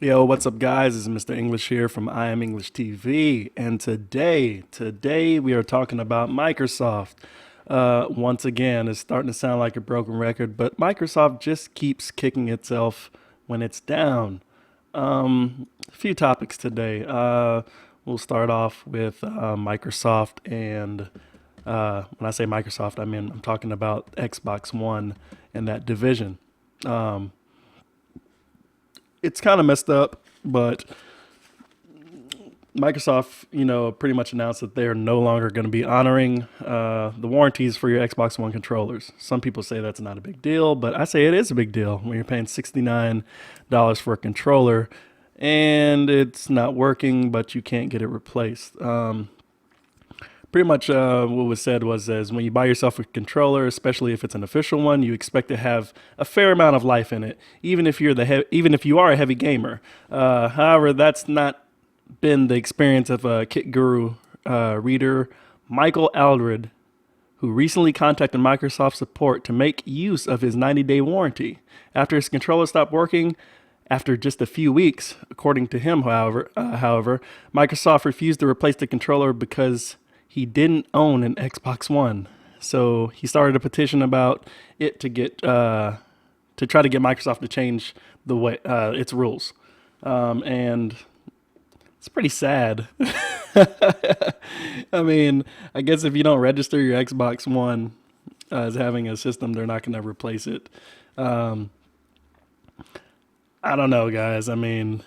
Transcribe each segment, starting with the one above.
Yo, what's up, guys? This is Mr. English here from I Am English TV, and today we are talking about Microsoft. Once again, it's starting to sound like a broken record, but Microsoft just keeps kicking itself when it's down. A few topics today. We'll start off with Microsoft, and when I say Microsoft, I'm talking about Xbox One and that division. Um, it's kind of messed up, but Microsoft, pretty much announced that they are no longer going to be honoring the warranties for your Xbox One controllers. Some people say that's not a big deal, but I say it is a big deal when you're paying $69 for a controller and it's not working, but you can't get it replaced. Pretty much what was said was as when you buy yourself a controller, especially if it's an official one, you expect to have a fair amount of life in it, even if you are a heavy gamer. However, that's not been the experience of a Kit Guru reader, Michael Aldred, who recently contacted Microsoft support to make use of his 90-day warranty. After his controller stopped working, after just a few weeks, according to him, however, Microsoft refused to replace the controller because he didn't own an Xbox One. So he started a petition about it to try to get Microsoft to change the way its rules, and it's pretty sad. I mean, I guess if you don't register your Xbox One as having a system, they're not going to replace it. Um, I don't know, guys. I mean,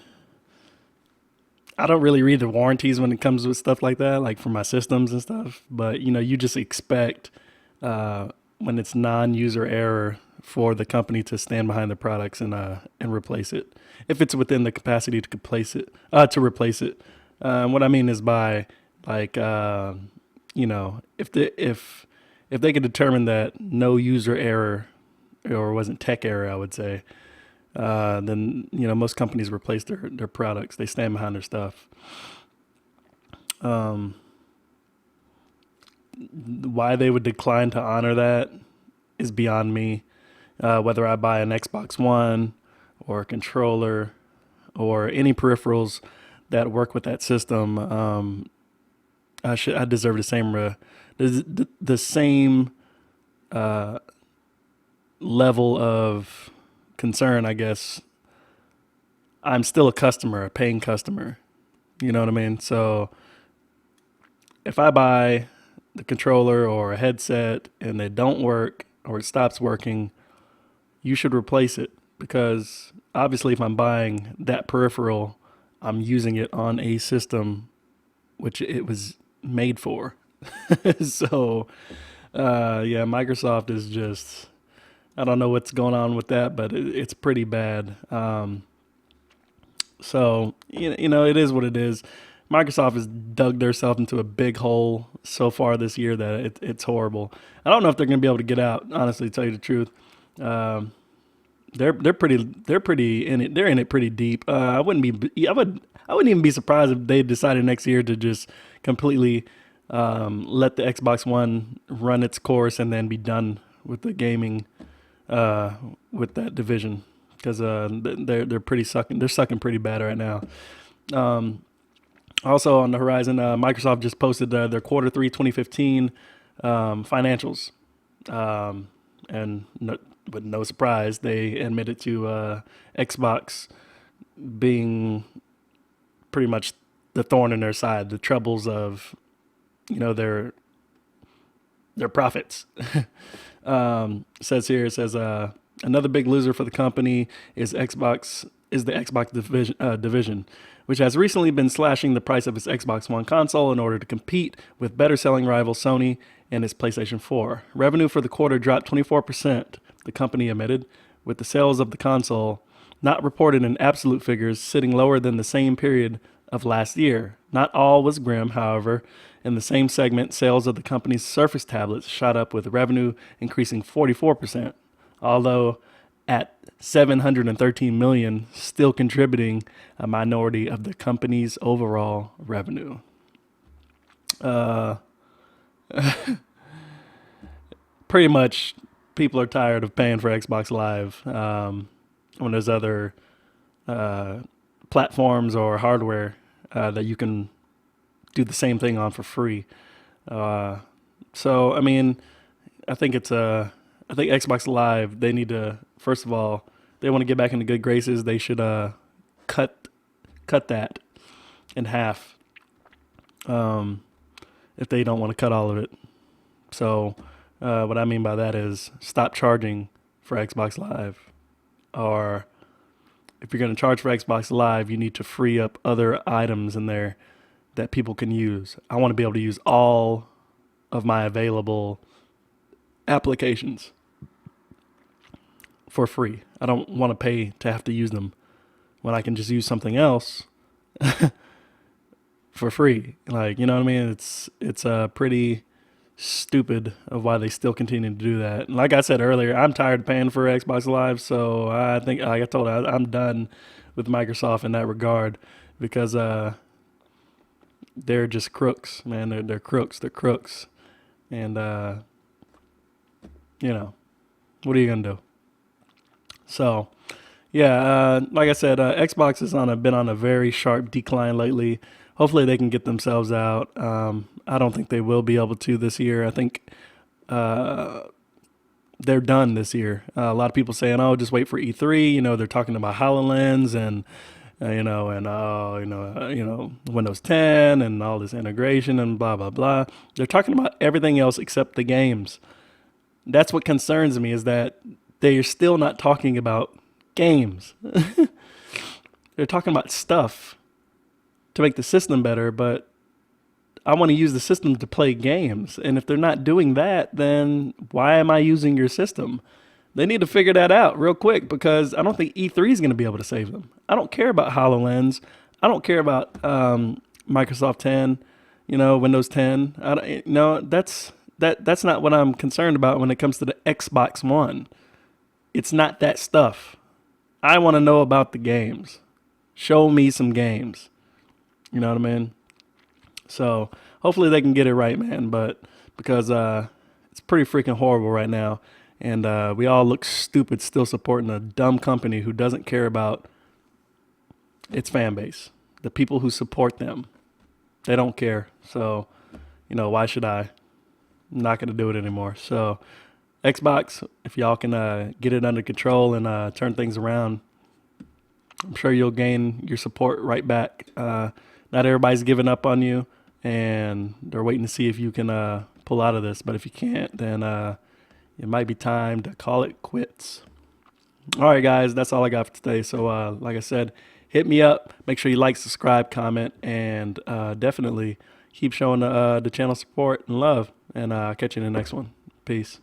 I don't really read the warranties when it comes with stuff like that, like for my systems and stuff. But you just expect when it's non-user error for the company to stand behind the products and replace it if it's within the capacity to replace it. What I mean is by like if they could determine that no user error or wasn't tech error, I would say, then most companies replace their products. They stand behind their stuff. Um, why they would decline to honor that is beyond me. Whether I buy an Xbox One or a controller or any peripherals that work with that system, I deserve the same uh, level of concern, I guess. I'm still a customer, a paying customer. You know what I mean? So if I buy the controller or a headset and they don't work or it stops working, you should replace it because obviously, if I'm buying that peripheral, I'm using it on a system which it was made for. So, yeah, Microsoft is just, I don't know what's going on with that, but it's pretty bad. So, it is what it is. Microsoft has dug themselves into a big hole so far this year that it's horrible. I don't know if they're going to be able to get out. Honestly, to tell you the truth, um, they're pretty in it. They're in it pretty deep. I wouldn't even be surprised if they decided next year to just completely let the Xbox One run its course and then be done with the gaming uh, with that division because they're pretty sucking. They're sucking pretty bad right now. Um, Also on the horizon, Microsoft just posted their quarter three 2015 financials, um, and no, with no surprise, they admitted to Xbox being pretty much the thorn in their side, the troubles of their profits. It says another big loser for the company is the Xbox division, which has recently been slashing the price of its Xbox One console in order to compete with better selling rival Sony and its PlayStation 4. Revenue for the quarter dropped 24%, the company admitted, with the sales of the console not reported in absolute figures, sitting lower than the same period of last year. Not all was grim, however. In the same segment, sales of the company's Surface tablets shot up with revenue increasing 44%, although at 713 million, still contributing a minority of the company's overall revenue. Uh, Pretty much, people are tired of paying for Xbox Live when there's other uh, platforms or hardware that you can do the same thing on for free. Uh, so I mean, I think it's I think Xbox Live, they need to, first of all, they want to get back into good graces. They should cut cut that in half, um, if they don't want to cut all of it. So what I mean by that is stop charging for Xbox Live, or if you're going to charge for Xbox Live, you need to free up other items in there that people can use. I want to be able to use all of my available applications for free. I don't want to pay to have to use them when I can just use something else for free. Like, you know what I mean? It's pretty stupid of why they still continue to do that. And like I said earlier, I'm tired of paying for Xbox Live, so I think, like I told you, I'm done with Microsoft in that regard because they're just crooks, man. They're crooks. They're crooks, and you know, what are you gonna do? So yeah, like I said, Xbox has been on a very sharp decline lately. Hopefully, they can get themselves out. I don't think they will be able to this year. I think uh, they're done this year. A lot of people saying, "Oh, just wait for E3." You know, they're talking about Hololens and Windows 10 and all this integration and blah blah blah. They're talking about everything else except the games. That's what concerns me is that they're still not talking about games. They're talking about stuff to make the system better, but I want to use the system to play games. And if they're not doing that, then why am I using your system? They need to figure that out real quick because I don't think E3 is going to be able to save them. I don't care about HoloLens. I don't care about Microsoft 10, Windows 10. I don't, that's not what I'm concerned about when it comes to the Xbox One. It's not that stuff. I want to know about the games. Show me some games. You know what I mean? So hopefully they can get it right, man. But because it's pretty freaking horrible right now, and we all look stupid still supporting a dumb company who doesn't care about its fan base, the people who support them. They don't care. So why should I? I'm not gonna do it anymore. So Xbox, if y'all can get it under control and turn things around, I'm sure you'll gain your support right back. Not everybody's giving up on you, and they're waiting to see if you can pull out of this. But if you can't, then it might be time to call it quits. All right, guys, that's all I got for today. So, like I said, hit me up. Make sure you like, subscribe, comment, and definitely keep showing the channel support and love. And I'll catch you in the next one. Peace.